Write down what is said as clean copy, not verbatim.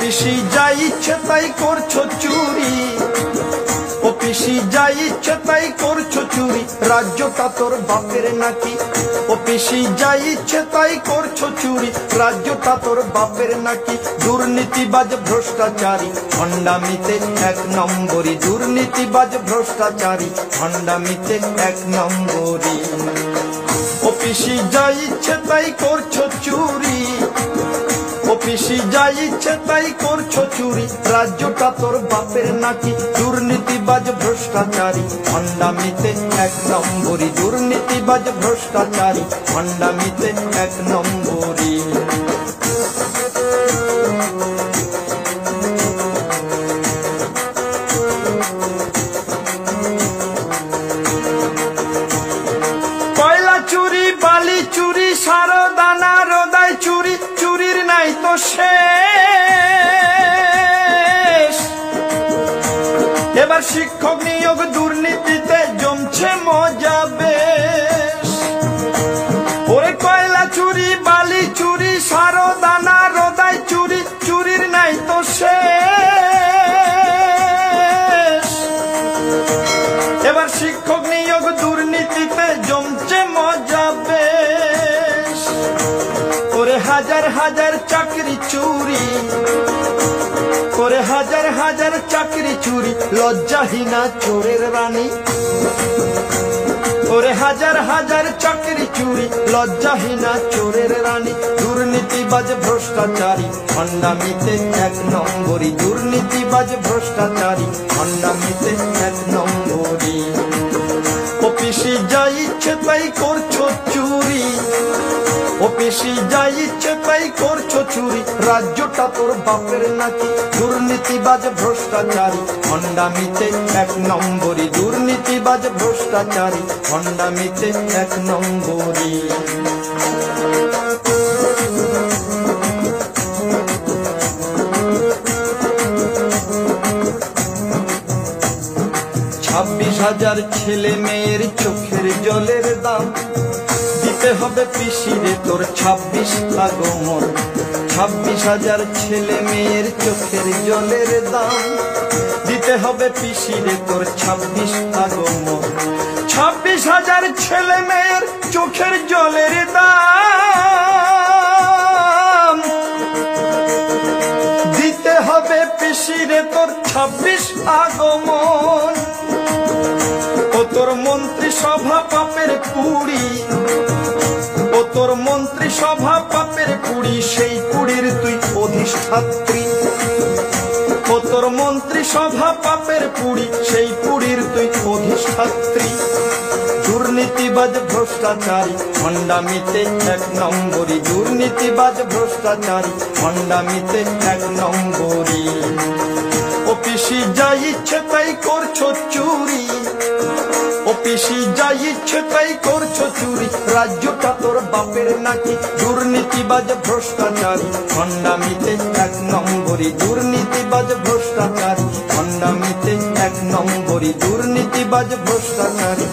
পিসি যা ইচ্ছে তাই করছো চুরি, ও পিসি যা ইচ্ছে তাই করছো চুরি, রাজ্যটা তোর বাপের নাকি? ও পিসি যা ইচ্ছে তাই করছো চুরি, রাজ্যটা তোর বাপের নাকি? দুর্নীতিবাজ ভ্রষ্টাচারী ভণ্ডামিতে এক নম্বরী, দুর্নীতিবাজ ভ্রষ্টাচারী ভণ্ডামিতে এক নম্বরী। ও পিসি যা ইচ্ছে তাই করছো চুরি, ও পিসি যা ইচ্ছে তাই করছো চুরি, রাজ্যটা তোর বাপের নাকি? দুর্নীতিবাজ ভ্রষ্টাচারী ভণ্ডামিতে এক নম্বরী, দুর্নীতিবাজ ভ্রষ্টাচারী ভণ্ডামিতে এক নম্বরী। কয়লা চুরি, বালি চুরি, সারদানা রোদাই চুরি, চুরির নাই তো শেষ। এবার শিক্ষক নিয়োগ দুর্নীতিতে জমছে মজা বেশ। ওরে কয়লা চুরি, বালি চুরি, সারদানা রোদাই চুরি, চুরির নাই তো শেষ। এবার শিক্ষক নিয়োগ দুর্নীতিতে জমছে মজা বেশ। ওরে হাজার হাজার চাকরি চুরি, করে হাজার হাজার চাকরি চুরি, লজ্জাহীনা চোরের রানী। ওরে হাজার হাজার চাকরি চুরি, লজ্জাহীনা চোরের রানী। দুর্নীতিবাজ ভ্রষ্টাচারী ভণ্ডামিতে এক নম্বরী, দুর্নীতিবাজ ভ্রষ্টাচারী ভণ্ডামিতে এক নম্বরী। ও পিসি যা ইচ্ছে তাই করছো চুরি, ও পিসি যা ইচ্ছে তাই করছো চুরি, রাজ্যটা তোর বাপের নাকি? দুর্নীতিবাজ ভ্রষ্টাচারী ভণ্ডামিতে এক নম্বরী, দুর্নীতিবাজ ভ্রষ্টাচারী ভণ্ডামিতে এক নম্বরী। 26,000 ছেলে মেয়ের চোখের জলের দাম দিতে হবে পিসিরে তোর 26 আগমন। 26,000 ছেলে মেয়ের চোখের জলের দাম দিতে হবে পিসিরে তোর 26 আগমন। 26,000 ছেলে মেয়ের চোখের জলের দাম দিতে হবে পিসিরে তোর 26 আগমন। ও তোর মন্ত্রী সভা পাপের কুড়ি, ও তোর মন্ত্রী সভা পাপের কুড়ি, সেই কুড়ির তুই অধিষ্ঠাত্রী। ও তোর মন্ত্রী সভা পাপের কুড়ি, সেই কুড়ির তুই অধিষ্ঠাত্রী। দুর্নীতিবাজ ভ্রষ্টাচারী ভণ্ডামিতে এক নম্বরী, দুর্নীতিবাজ ভ্রষ্টাচারী ভণ্ডামিতে এক নম্বরী। ও পিসি যা ইচ্ছে তাই করছো চুরি, ও পিসি যা ইচ্ছে তাই করছো চুরি, রাজ্যটা তোর বাপের নাকি? দুর্নীতিবাজ ভ্রষ্টাচারী ভণ্ডামিতে এক নম্বরী, দুর্নীতিবাজ ভ্রষ্টাচারী ভণ্ডামিতে এক নম্বরী, দুর্নীতিবাজ ভ্রষ্টাচারী